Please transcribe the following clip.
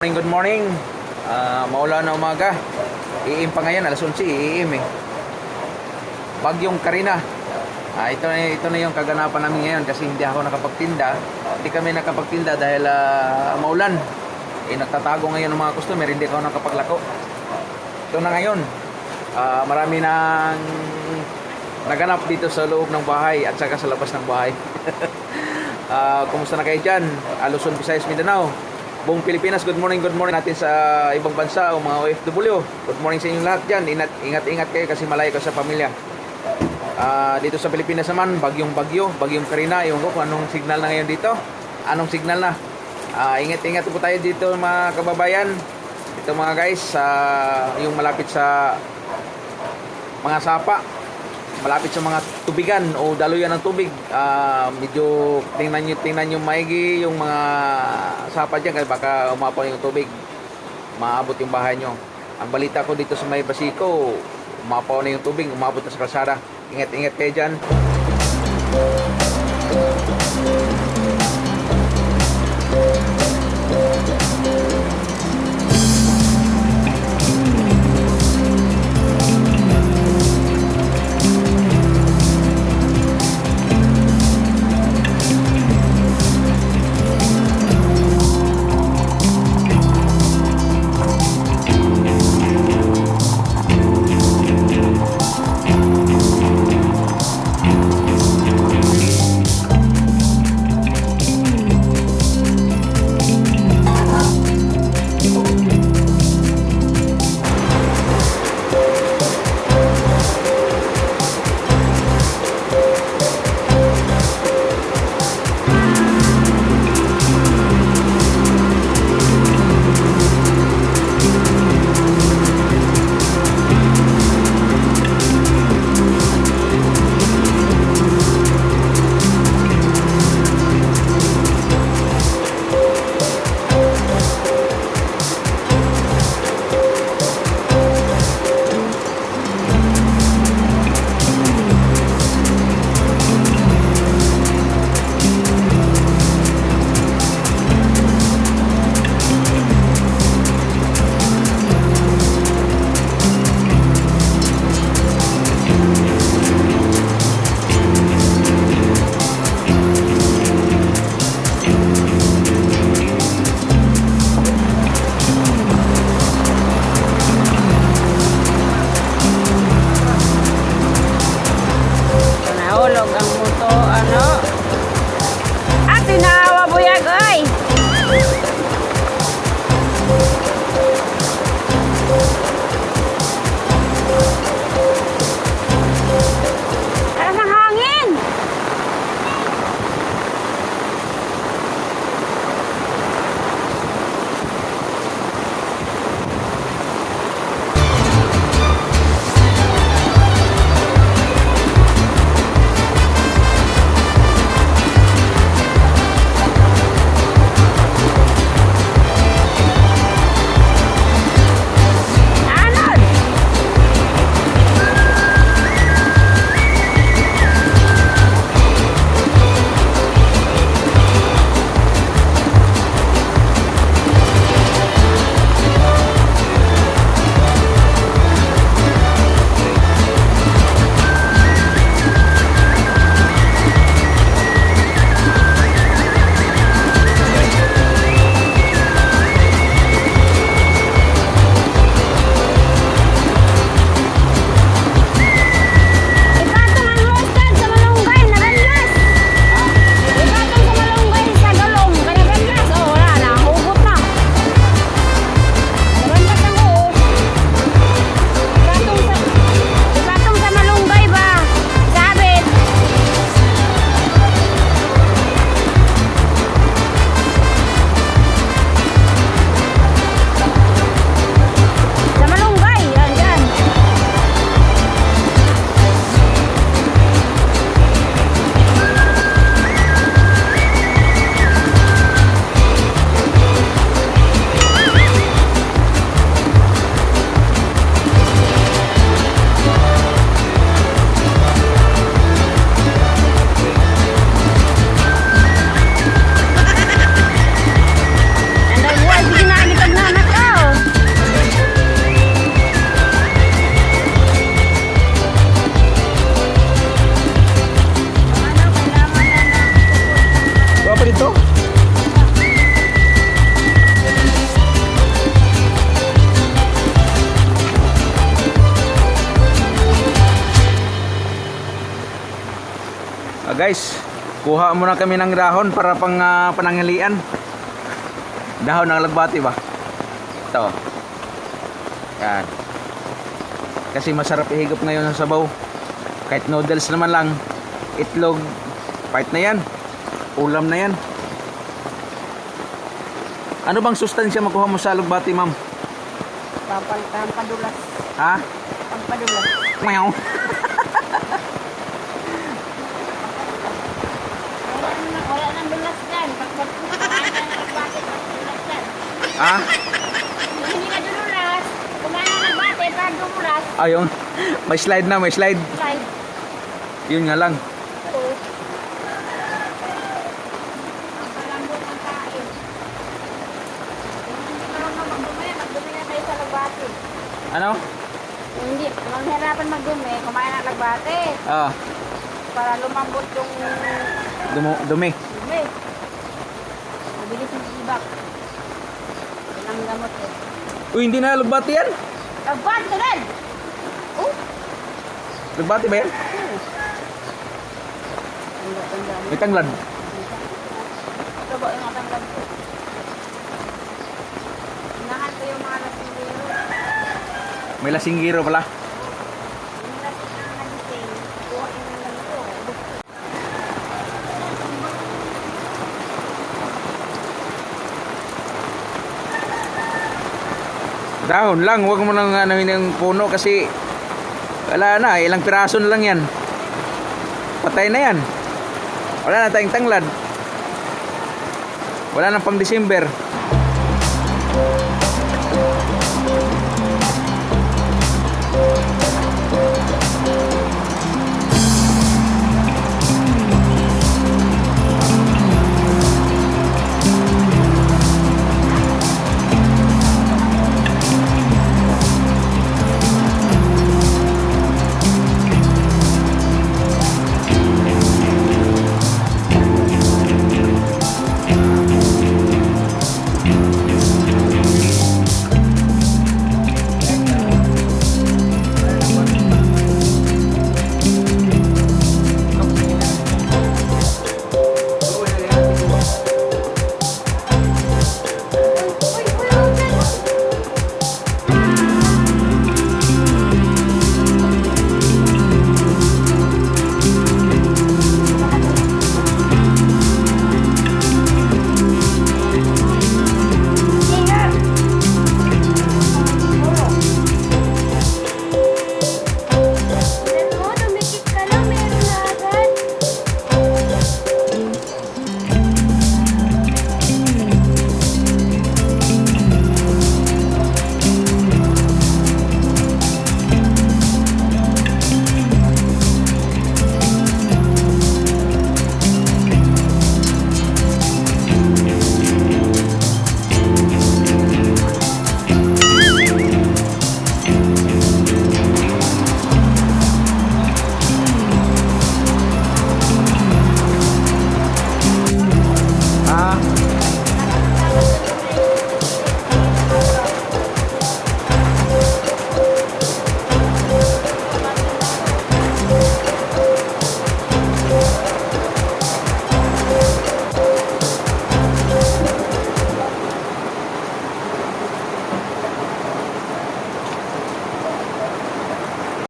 Good morning. Maulan na umaga. Iim pa ngayon, alas 11, iim eh. Bagyong Karina. Ito na yung kaganapan namin ngayon kasi hindi ako nakapagtinda. Hindi kami nakapagtinda dahil maulan. Nagtatago ngayon ng mga customer, hindi ako nakapaglako. Ito na ngayon. Marami nang naganap dito sa loob ng bahay at saka sa labas ng bahay. Kumusta na kayo dyan? Luzon, Visayas, Mindanao. Buong Pilipinas, good morning natin sa ibang bansa o mga OFW. Good morning sa inyong lahat dyan. Ingat kayo kasi malayo ka sa pamilya. Dito sa Pilipinas naman, bagyong Karina. Yung kung anong signal na ngayon dito. Anong signal na? Ingat po tayo dito mga kababayan. Ito mga guys, yung malapit sa mga sapa, malapit sa mga tubigan o daluyan ng tubig, medyo tingnan nyo maigi yung mga sapa dyan kasi baka umapaw yung tubig, maabot yung bahay nyo. Ang balita ko dito sa may Basico, umapaw na yung tubig, umabot na sa kalsada. Ingat kayo dyan. Guys, kuha muna kami ng dahon para pang pananghalian. Dahon ng alagbati ba? Ito. Yan. Kasi masarap ihigop ngayon sa sabaw. Kahit noodles naman lang, itlog, part na yan. Ulam na yan. Ano bang sustansya makuha mo sa alagbati, ma'am? Pampadulas. Ha? Pampadulas. Meow. Wala nang dulas dyan. Pag kumain na ng bakit, dulas dyan. Ha? Hindi na dulas. Kumain na ng bakit, parang dumulas. Ayun. May slide na, may slide. Slide. Yun nga lang. Oo. Ang kalambot ng kain. Hindi marunong magdumi. Magdumi na tayo sa lagbate. Ano? Hindi. Manghirapan magdumi. Kumain ng lagbate. Ah, Para lumambot yung dumi. dumi. Mabilis yung ibak. Yan ang gamot eh. Uy, hindi na alagbati yan. Lagbate rin! Oh! Alagbati ba yan? Tanda. May tanglad. Ito ba yung atanglag ko? Inahan ko yung mga lasinggero. May lasinggiro pala. Yung lasing na nagising, kuha yung ganito. Dahon lang, huwag mo nang ano yung puno kasi wala na, ilang piraso na lang yan. Patay na yan. Wala na tayong tanglad. Wala na pang December.